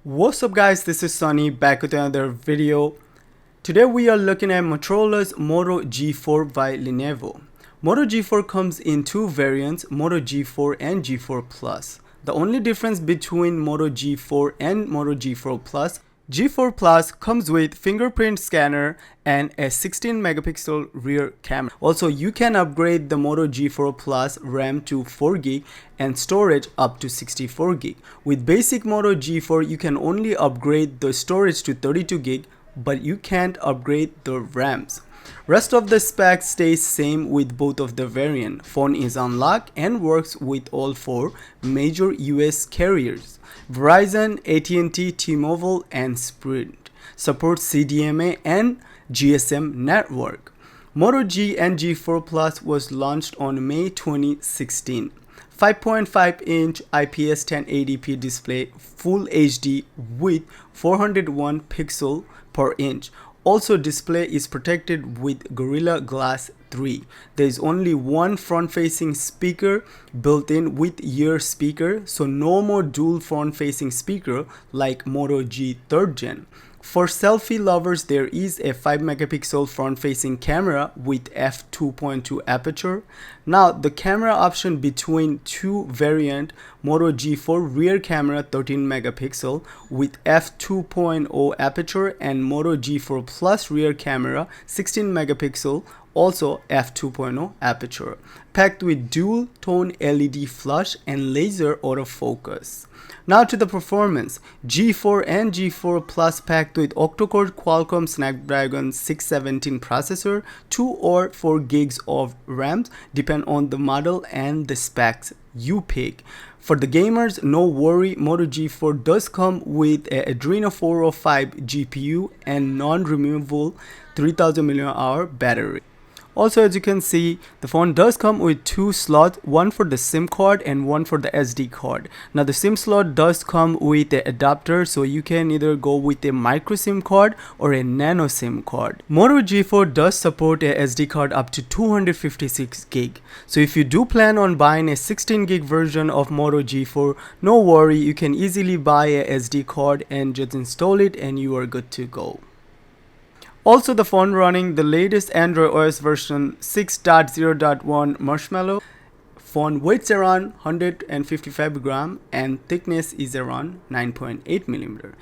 What's up guys, this is Sunny back with another video. Today we are looking at Motorola's Moto G4 by Lenovo. Moto G4 comes in two variants, Moto G4 and G4 Plus. The only difference between Moto G4 and Moto G4 Plus, G4 Plus comes with fingerprint scanner and a 16 megapixel rear camera. Also, you can upgrade the Moto G4 Plus RAM to 4GB and storage up to 64GB. With basic Moto G4, you can only upgrade the storage to 32GB, but you can't upgrade the RAMs. Rest of the specs stays same with both of the variant. Phone is unlocked and works with all four major US carriers: Verizon, AT&T, T-Mobile, and Sprint. Supports CDMA and GSM network. Moto G and G4 Plus was launched on May 2016. 5.5-inch IPS 1080p display, Full HD with 401 pixel per inch. Also, display is protected with Gorilla Glass 3. There is only one front-facing speaker built in with ear speaker, so no more dual front-facing speaker like Moto G 3rd Gen. For selfie lovers, there is a 5 megapixel front-facing camera with f2.2 aperture. Now, the camera option between two variant, Moto G4 rear camera 13 megapixel with f2.0 aperture and Moto G4 Plus rear camera 16 megapixel, also f2.0 aperture, packed with dual tone LED flash and laser autofocus. Now to the performance. G4 and G4 Plus packed with octa-core Qualcomm Snapdragon 617 processor, 2 or 4 gigs of RAM, depend on the model and the specs you pick. For the gamers, no worry, Moto G4 does come with a Adreno 405 GPU and non-removable 3000 mAh battery. Also, as you can see, the phone does come with two slots, one for the SIM card and one for the SD card. Now the SIM slot does come with an adapter, so you can either go with a micro SIM card or a nano SIM card. Moto G4 does support a SD card up to 256 gig. So if you do plan on buying a 16 gig version of Moto G4, no worry, you can easily buy a SD card and just install it and you are good to go. Also, the phone running the latest Android OS version 6.0.1 Marshmallow. Phone weighs around 155 gram and thickness is around 9.8 millimeter.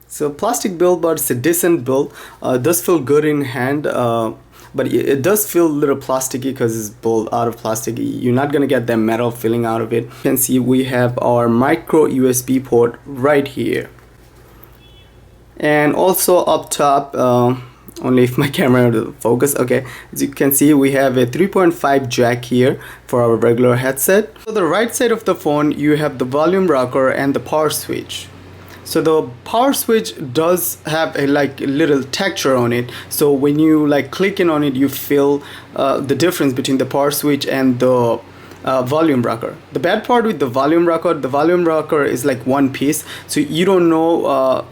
So plastic build, but it's a decent build. Does feel good in hand, but it does feel a little plasticky because it's built out of plastic. You're not gonna get that metal feeling out of it. You can see we have our micro USB port right here, and also up top. Only if my camera will focus. Okay, as you can see, we have a 3.5 jack here for our regular headset. So the right side of the phone, you have the volume rocker and the power switch. So the power switch does have a little texture on it, so when you click in on it, you feel the difference between the power switch and the volume rocker. The bad part with the volume rocker is like one piece, so you don't know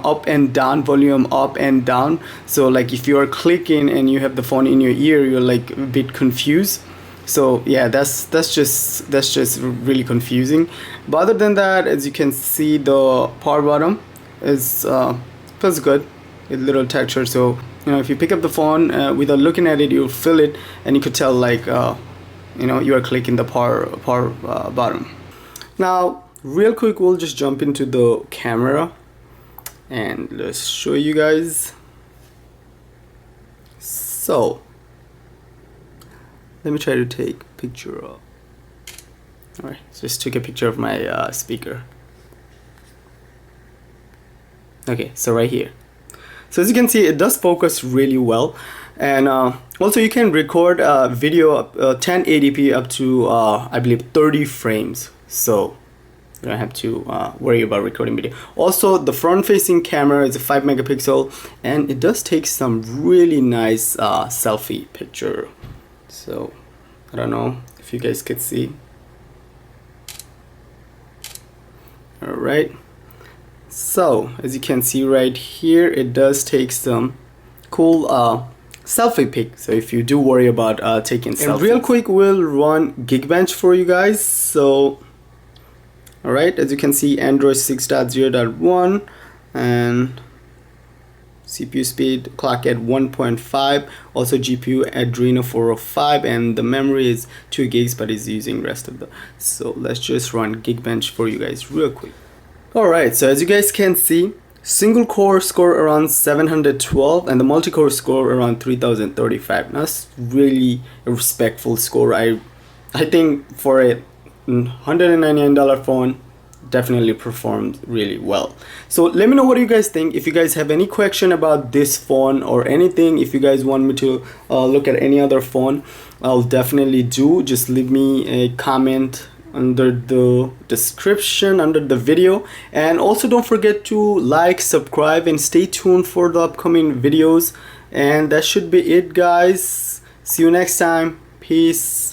up and down, volume up and down. So if you are clicking and you have the phone in your ear, you're a bit confused. So yeah, that's just really confusing. But other than that, as you can see, the power button is feels good, a little texture. So if you pick up the phone without looking at it, you'll feel it and you could tell you are clicking the power button. Now real quick, we'll just jump into the camera and let's show you guys. So let me try to take a picture of. Alright, just took a picture of my speaker. Okay, so right here. So as you can see, it does focus really well, and also you can record video 1080p up to I believe 30 frames. So you don't have to worry about recording video. Also, the front-facing camera is a 5 megapixel, and it does take some really nice selfie picture. So I don't know if you guys could see. All right. So as you can see right here, it does take some cool selfie pic. So if you do worry about taking selfies. And real quick, we'll run Geekbench for you guys. So Alright, as you can see, Android 6.0.1 and CPU speed clock at 1.5, also GPU Adreno 405, and the memory is 2 gigs, but is using rest of the. So let's just run Geekbench for you guys real quick. Alright, so as you guys can see, single core score around 712 and the multi-core score around 3035. That's really a respectful score. I think for a $199 phone, definitely performed really well. So let me know what you guys think. If you guys have any question about this phone or anything, if you guys want me to look at any other phone, I'll definitely do. Just leave me a comment under the description under the video, and also don't forget to like, subscribe, and stay tuned for the upcoming videos. And that should be it, guys. See you next time. Peace.